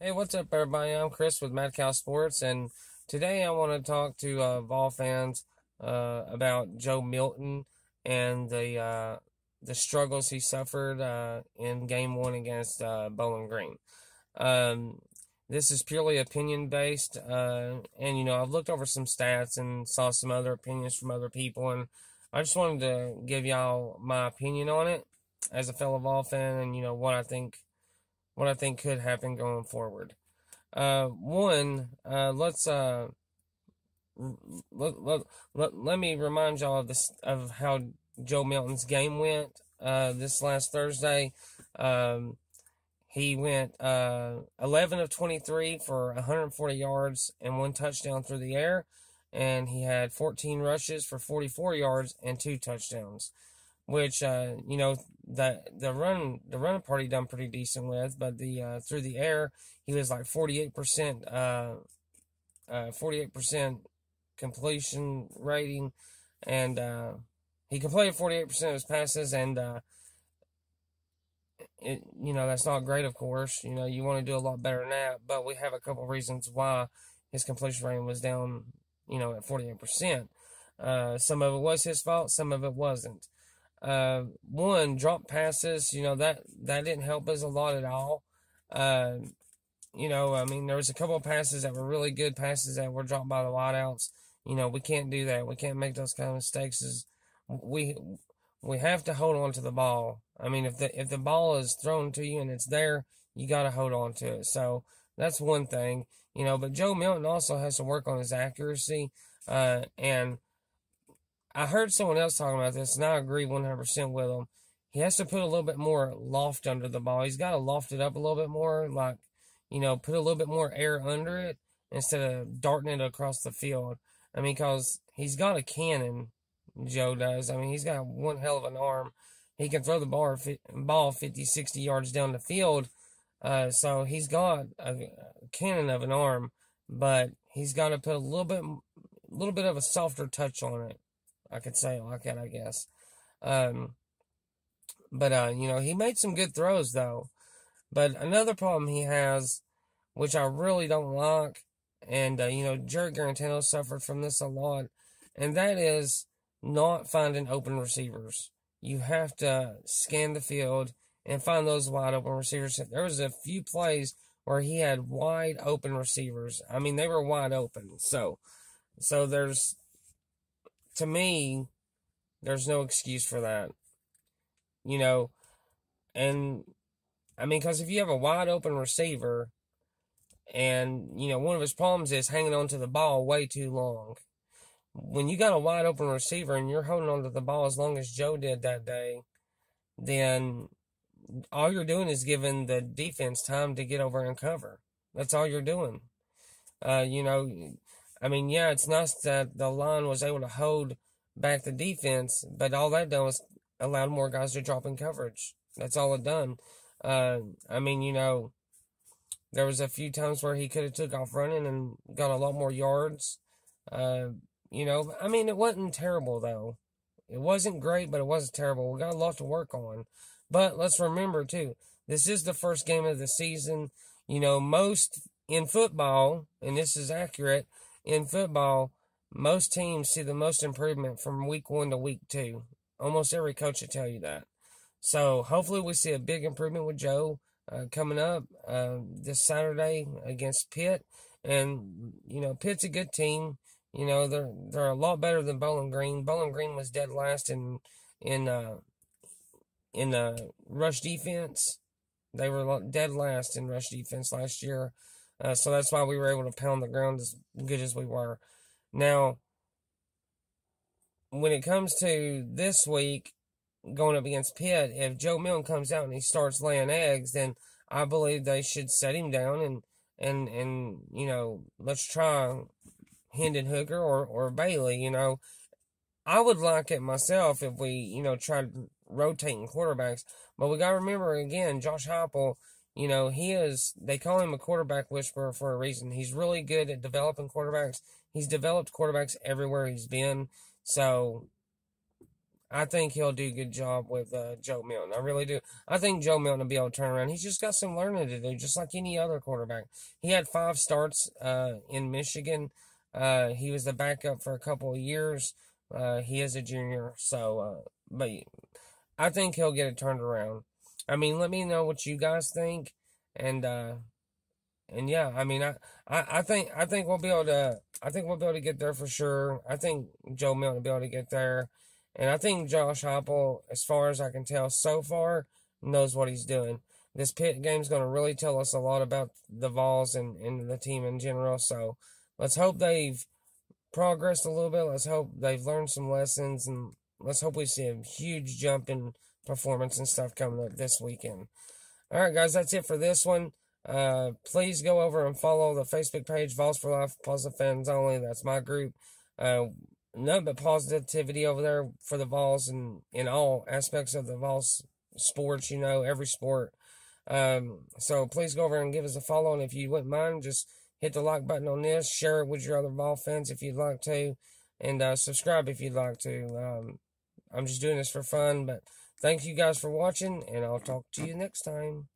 Hey, what's up, everybody? I'm Chris with Mad Cow Sports, and today I want to talk to Vol fans about Joe Milton and the struggles he suffered in Game 1 against Bowling Green. Um, this is purely opinion based, and I've looked over some stats and saw some other opinions from other people, and I just wanted to give y'all my opinion on it as a fellow Vol fan, and what I think could happen going forward. Let's let me remind y'all of this of how Joe Milton's game went this last Thursday. He went 11 of 23 for 140 yards and one touchdown through the air, and he had 14 rushes for 44 yards and two touchdowns, which the run part he done pretty decent with, but the through the air he was like 48% completion rating, and he completed 48% of his passes, and that's not great, of course. You want to do a lot better than that, but we have a couple reasons why his completion rating was down, at 48%. Some of it was his fault, some of it wasn't. One, drop passes, that didn't help us a lot at all. There was a couple of passes that were really good passes that were dropped by the wideouts. We can't do that. We can't make those kind of mistakes. We have to hold on to the ball. If the ball is thrown to you and it's there, you got to hold on to it. So that's one thing, but Joe Milton also has to work on his accuracy. And I heard someone else talking about this, and I agree 100% with him. He has to put a little bit more loft under the ball. He's got to loft it up a little bit more, put a little bit more air under it instead of darting it across the field. Because he's got a cannon, Joe does. He's got one hell of an arm. He can throw the ball 50, 60 yards down the field. So he's got a cannon of an arm, but he's got to put a little bit of a softer touch on it. I could say it like that, I guess. He made some good throws, though. But another problem he has, which I really don't like, and, Jared Garantano suffered from this a lot, and that is not finding open receivers. You have to scan the field and find those wide open receivers. There was a few plays where he had wide open receivers. They were wide open. So to me, there's no excuse for that. Because if you have a wide open receiver, and, one of his problems is hanging on to the ball way too long. When you got a wide open receiver and you're holding on to the ball as long as Joe did that day, then all you're doing is giving the defense time to get over and cover. That's all you're doing. It's nice that the line was able to hold back the defense, but all that done was allowed more guys to drop in coverage. That's all it done. There was a few times where he could have took off running and got a lot more yards. It wasn't terrible, though. It wasn't great, but it wasn't terrible. We got a lot to work on. But let's remember, too, this is the first game of the season. Most in football, and this is accurate, in football, most teams see the most improvement from week 1 to week 2. Almost every coach will tell you that. So hopefully we see a big improvement with Joe coming up this Saturday against Pitt. And, Pitt's a good team. They're a lot better than Bowling Green. Bowling Green was dead last in rush defense. They were dead last in rush defense last year. So that's why we were able to pound the ground as good as we were. Now, when it comes to this week, going up against Pitt, if Joe Milton comes out and he starts laying eggs, then I believe they should set him down and let's try Hendon Hooker or Bailey. I would like it myself if we, tried rotating quarterbacks. But we got to remember, again, Josh Heupel, they call him a quarterback whisperer for a reason. He's really good at developing quarterbacks. He's developed quarterbacks everywhere he's been. So, I think he'll do a good job with Joe Milton. I really do. I think Joe Milton will be able to turn around. He's just got some learning to do, just like any other quarterback. He had 5 starts in Michigan. He was the backup for a couple of years. He is a junior, so but I think he'll get it turned around. I mean, let me know what you guys think, and yeah, I mean, I think we'll be able to. I think we'll be able to get there for sure. I think Joe Milton will be able to get there, and I think Josh Heupel, as far as I can tell so far, knows what he's doing. This Pitt game's going to really tell us a lot about the Vols and the team in general. So let's hope they've progressed a little bit. Let's hope they've learned some lessons, and let's hope we see a huge jump in performance and stuff coming up this weekend. All right, guys, that's it for this one. Please go over and follow the Facebook page, Vols for Life, Positive Fans Only. That's my group. Nothing but positivity over there for the Vols and in all aspects of the Vols sports, every sport. So please go over and give us a follow, and if you wouldn't mind, just hit the like button on this, share it with your other Vol fans if you'd like to, and subscribe if you'd like to. I'm just doing this for fun, but thank you guys for watching, and I'll talk to you next time.